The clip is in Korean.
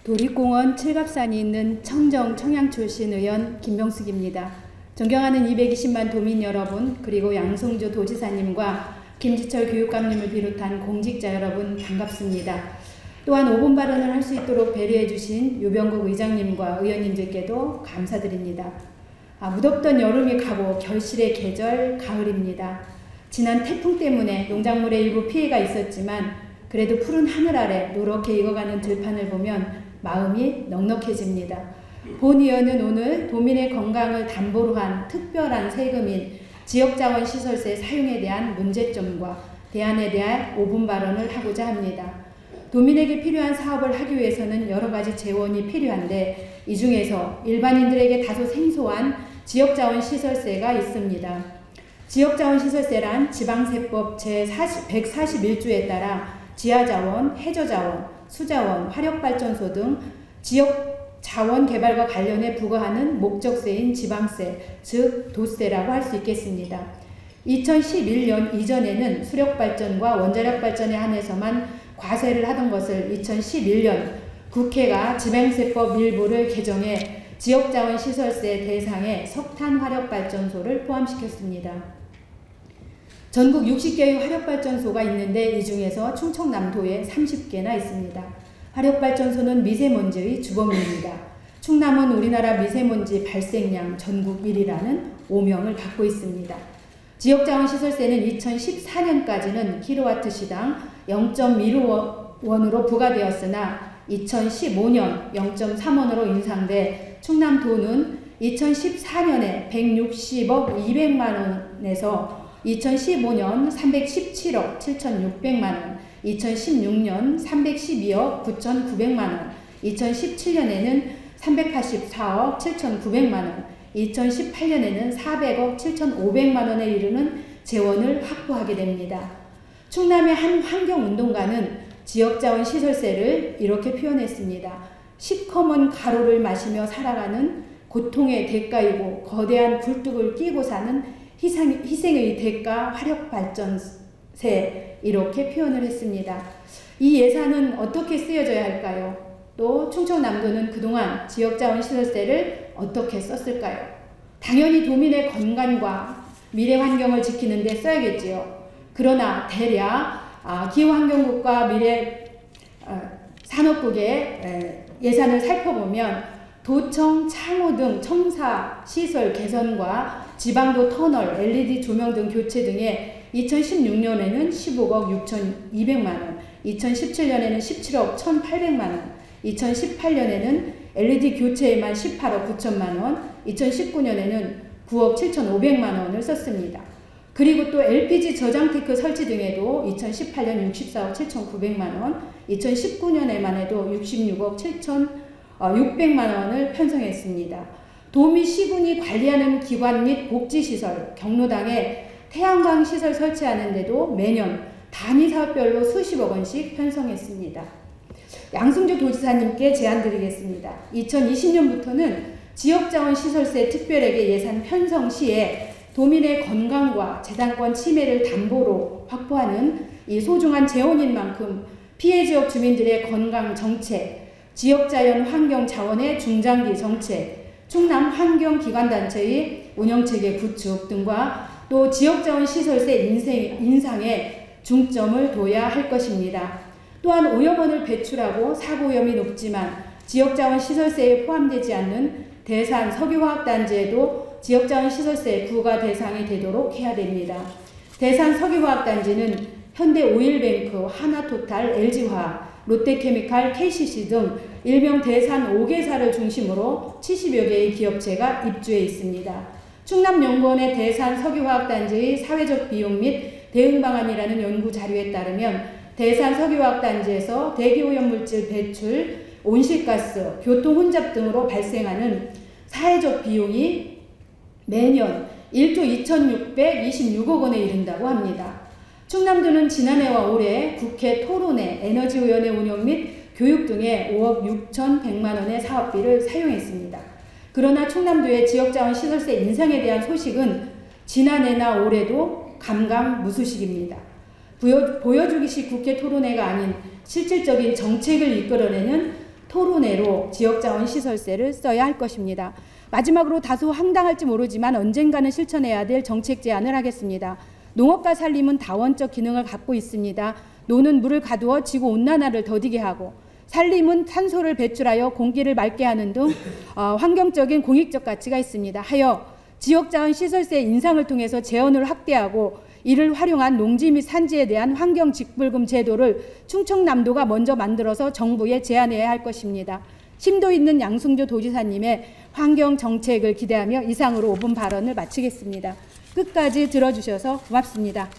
도립공원 칠갑산이 있는 청정 청양 출신 의원 김병숙입니다. 존경하는 220만 도민 여러분, 그리고 양승조 도지사님과 김지철 교육감님을 비롯한 공직자 여러분 반갑습니다. 또한 5분 발언을 할 수 있도록 배려해 주신 유병국 의장님과 의원님들께도 감사드립니다. 무덥던 여름이 가고 결실의 계절 가을입니다. 지난 태풍 때문에 농작물에 일부 피해가 있었지만 그래도 푸른 하늘 아래 노랗게 익어가는 들판을 보면 마음이 넉넉해집니다. 본 의원은 오늘 도민의 건강을 담보로 한 특별한 세금인 지역자원시설세 사용에 대한 문제점과 대안에 대한 5분 발언을 하고자 합니다. 도민에게 필요한 사업을 하기 위해서는 여러 가지 재원이 필요한데 이 중에서 일반인들에게 다소 생소한 지역자원시설세가 있습니다. 지역자원시설세란 지방세법 제141조에 따라 지하자원, 해저자원, 수자원, 화력발전소 등 지역자원 개발과 관련해 부과하는 목적세인 지방세, 즉 도세라고 할 수 있겠습니다. 2011년 이전에는 수력발전과 원자력발전에 한해서만 과세를 하던 것을 2011년 국회가 지방세법 일부를 개정해 지역자원시설세 대상에 석탄화력발전소를 포함시켰습니다. 전국 60개의 화력발전소가 있는데 이 중에서 충청남도에 30개나 있습니다. 화력발전소는 미세먼지의 주범입니다. 충남은 우리나라 미세먼지 발생량 전국 1위라는 오명을 받고 있습니다. 지역자원시설세는 2014년까지는 킬로와트시당 0.1원으로 부과되었으나 2015년 0.3원으로 인상돼 충남도는 2014년에 160억 200만원에서 2015년 317억 7,600만원, 2016년 312억 9,900만원, 2017년에는 384억 7,900만원, 2018년에는 400억 7,500만원에 이르는 재원을 확보하게 됩니다. 충남의 한 환경운동가는 지역자원시설세를 이렇게 표현했습니다. 시커먼 가루를 마시며 살아가는 고통의 대가이고 거대한 굴뚝을 끼고 사는 희생의 대가 화력발전세, 이렇게 표현을 했습니다. 이 예산은 어떻게 쓰여져야 할까요? 또 충청남도는 그동안 지역자원시설세를 어떻게 썼을까요? 당연히 도민의 건강과 미래 환경을 지키는 데 써야겠지요. 그러나 대략 기후환경국과 미래산업국의 예산을 살펴보면 도청, 창호 등 청사 시설 개선과 지방도 터널, LED 조명 등 교체 등에 2016년에는 15억 6,200만원, 2017년에는 17억 1,800만원, 2018년에는 LED 교체에만 18억 9천만원, 2019년에는 9억 7,500만원을 썼습니다. 그리고 또 LPG 저장 테크 설치 등에도 2018년 64억 7,900만원, 2019년에만 해도 66억 7,600만원을 편성했습니다. 도미 시군이 관리하는 기관 및 복지시설, 경로당에 태양광 시설 설치하는데도 매년 단위 사업별로 수십억 원씩 편성했습니다. 양승조 도지사님께 제안드리겠습니다. 2020년부터는 지역자원시설세 특별회계 예산 편성 시에 도민의 건강과 재산권 침해를 담보로 확보하는 이 소중한 재원인 만큼 피해 지역 주민들의 건강 정책, 지역자연 환경 자원의 중장기 정책, 충남 환경기관단체의 운영체계 구축 등과 또 지역자원시설세 인상에 중점을 둬야 할 것입니다. 또한 오염원을 배출하고 사고 위험이 높지만 지역자원시설세에 포함되지 않는 대산 석유화학단지에도 지역자원시설세 부과 대상이 되도록 해야 됩니다. 대산 석유화학단지는 현대오일뱅크, 하나토탈, LG화학, 롯데케미칼, KCC 등 일명 대산 5개사를 중심으로 70여 개의 기업체가 입주해 있습니다. 충남연구원의 대산 석유화학단지의 사회적 비용 및 대응 방안이라는 연구 자료에 따르면 대산 석유화학단지에서 대기오염물질 배출, 온실가스, 교통 혼잡 등으로 발생하는 사회적 비용이 매년 1조 2,626억 원에 이른다고 합니다. 충남도는 지난해와 올해 국회 토론회, 에너지위원회 운영 및 교육 등에 5억 6,100만 원의 사업비를 사용했습니다. 그러나 충남도의 지역자원시설세 인상에 대한 소식은 지난해나 올해도 감감무소식입니다. 보여주기식 국회 토론회가 아닌 실질적인 정책을 이끌어내는 토론회로 지역자원시설세를 써야 할 것입니다. 마지막으로 다소 황당할지 모르지만 언젠가는 실천해야 될 정책 제안을 하겠습니다. 농업과 산림은 다원적 기능을 갖고 있습니다. 노는 물을 가두어 지구온난화를 더디게 하고, 산림은 탄소를 배출하여 공기를 맑게 하는 등 환경적인 공익적 가치가 있습니다. 하여 지역자원 시설세 인상을 통해서 재원을 확대하고 이를 활용한 농지 및 산지에 대한 환경 직불금 제도를 충청남도가 먼저 만들어서 정부에 제안해야 할 것입니다. 심도 있는 양승조 도지사님의 환경 정책을 기대하며 이상으로 5분 발언을 마치겠습니다. 끝까지 들어주셔서 고맙습니다.